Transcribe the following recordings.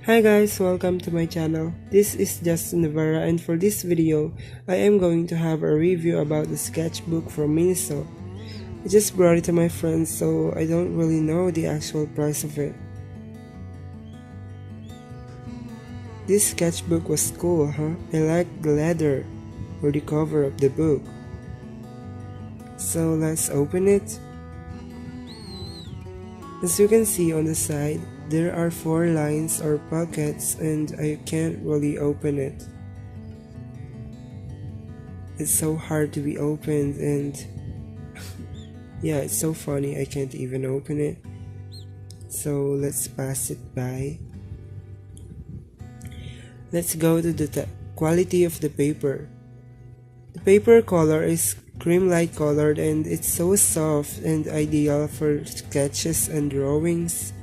Hi guys, welcome to my channel. This is Justin Navarra, and for this video, I am going to have a review about the sketchbook from Miniso. I just brought it to my friends, so I don't really know the actual price of it. This sketchbook was cool, huh? I like the leather or the cover of the book. So let's open it. As you can see on the side, there are 4 lines or pockets and I can't really open it. It's so hard to be opened and yeah, it's so funny I can't even open it. So let's pass it by. Let's go to the quality of the paper. The paper color is cream light colored and it's so soft and ideal for sketches and drawings.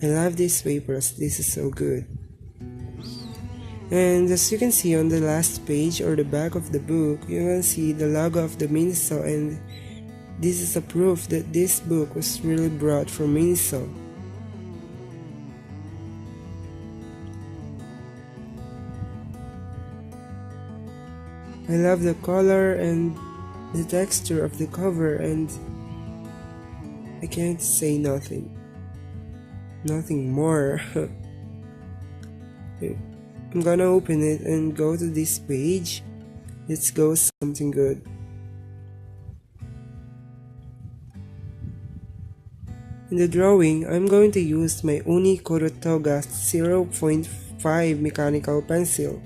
I love these papers, this is so good. And as you can see on the last page or the back of the book, you can see the logo of the Miniso, and this is a proof that this book was really brought from Miniso. I love the color and the texture of the cover, and I can't say nothing more. I'm gonna open it and go to this page. Let's go something good. In the drawing, I'm going to use my Uni Kurotoga 0.5 mechanical pencil.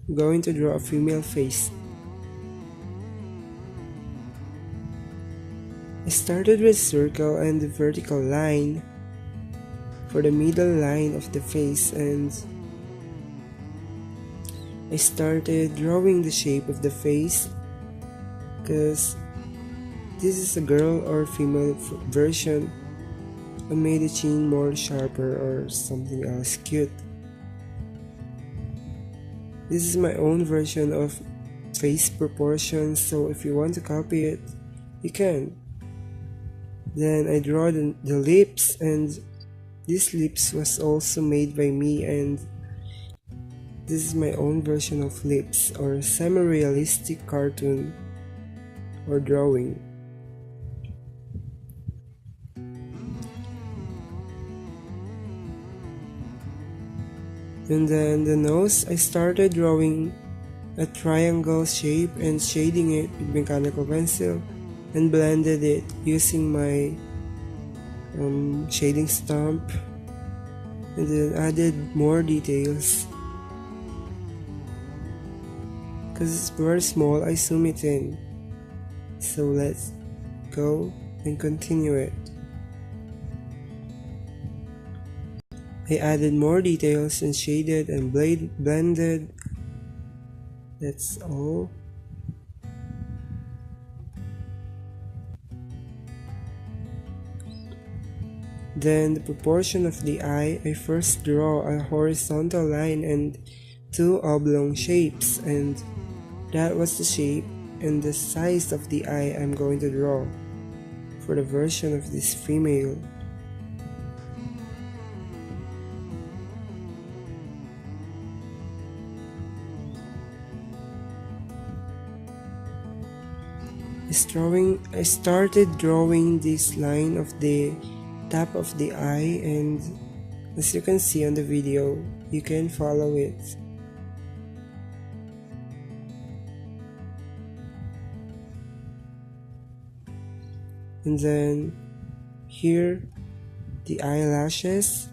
I'm going to draw a female face. I started with circle and the vertical line for the middle line of the face, and I started drawing the shape of the face because this is a girl or female version. I made the chin more sharper or something else cute. This is my own version of face proportions, so if you want to copy it, you can. Then I draw the lips, and this lips was also made by me, and this is my own version of lips or semi-realistic cartoon or drawing. And then the nose, I started drawing a triangle shape and shading it with mechanical pencil and blended it using my shading stamp, and then added more details. Because it's very small, I zoom it in. So let's go and continue it. I added more details and shaded and blended. That's all. Then the proportion of the eye, I first draw a horizontal line and 2 oblong shapes, and that was the shape and the size of the eye I'm going to draw for the version of this female. I started drawing this line of the top of the eye, and as you can see on the video, you can follow it. And then here, the eyelashes,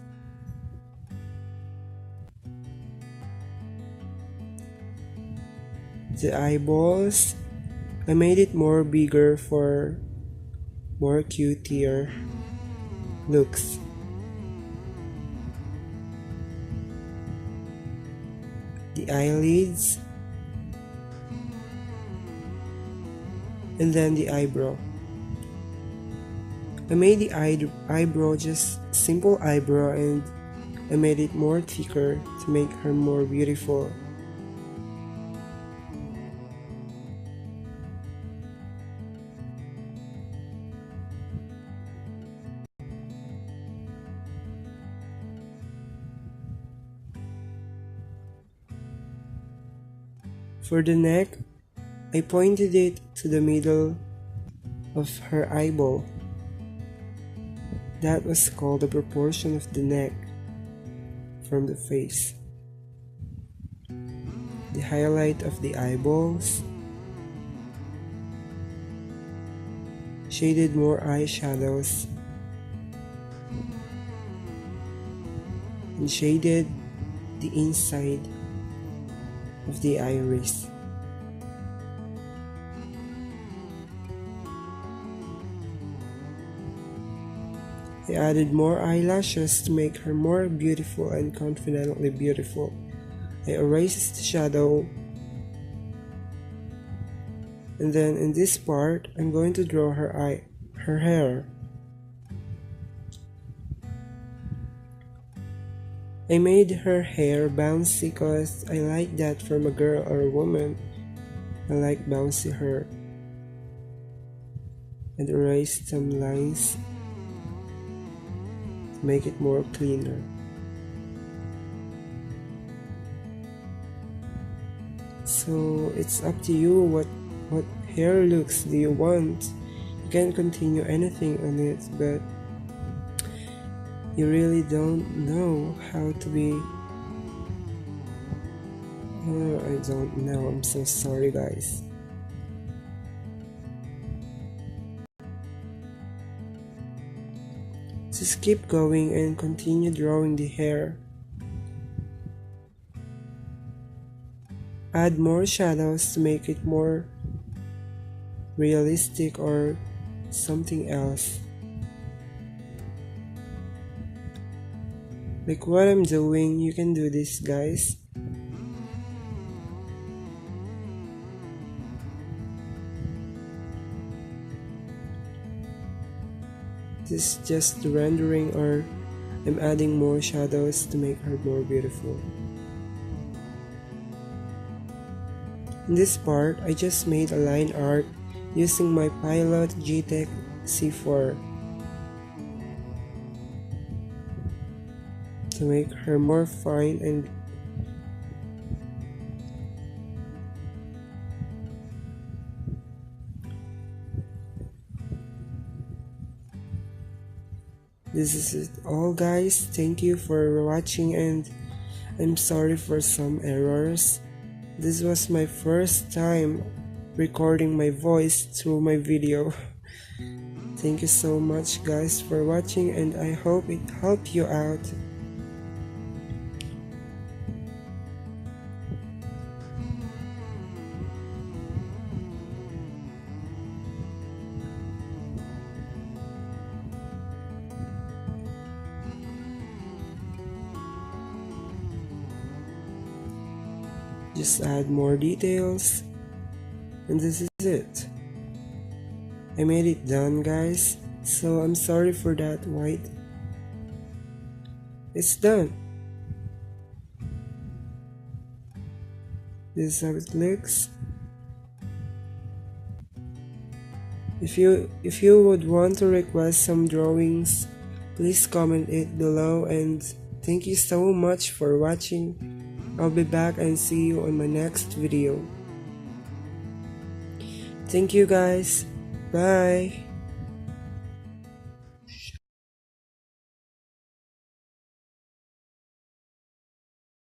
the eyeballs, I made it more bigger for more cutier looks. The eyelids, and then the eyebrow. I made the eyebrow just simple eyebrow, and I made it more thicker to make her more beautiful. For the neck, I pointed it to the middle of her eyeball. That was called the proportion of the neck from the face. The highlight of the eyeballs, shaded more eyeshadows, and shaded the inside of the iris. I added more eyelashes to make her more beautiful and confidently beautiful. I erased the shadow, and then in this part, I'm going to draw her hair. I made her hair bouncy because I like that from a girl or a woman. I like bouncy hair. And erased some lines to make it more cleaner. So it's up to you what hair looks do you want. You can continue anything on it, but you really don't know how to be. I don't know. I'm so sorry, guys. Just keep going and continue drawing the hair. Add more shadows to make it more realistic or something else. Like what I'm doing, you can do this, guys. This is just the rendering, or I'm adding more shadows to make her more beautiful. In this part, I just made a line art using my Pilot GTEC C4 to make her more fine and this is it all, guys. Thank you for watching, and I'm sorry for some errors. This was my first time recording my voice through my video. Thank you so much, guys, for watching, and I hope it helped you out. Just add more details, and this is it. I made it done, guys, so I'm sorry for that white. It's done. This is how it looks. If you would want to request some drawings, please comment it below, and thank you so much for watching. I'll be back and see you on my next video. Thank you, guys. Bye.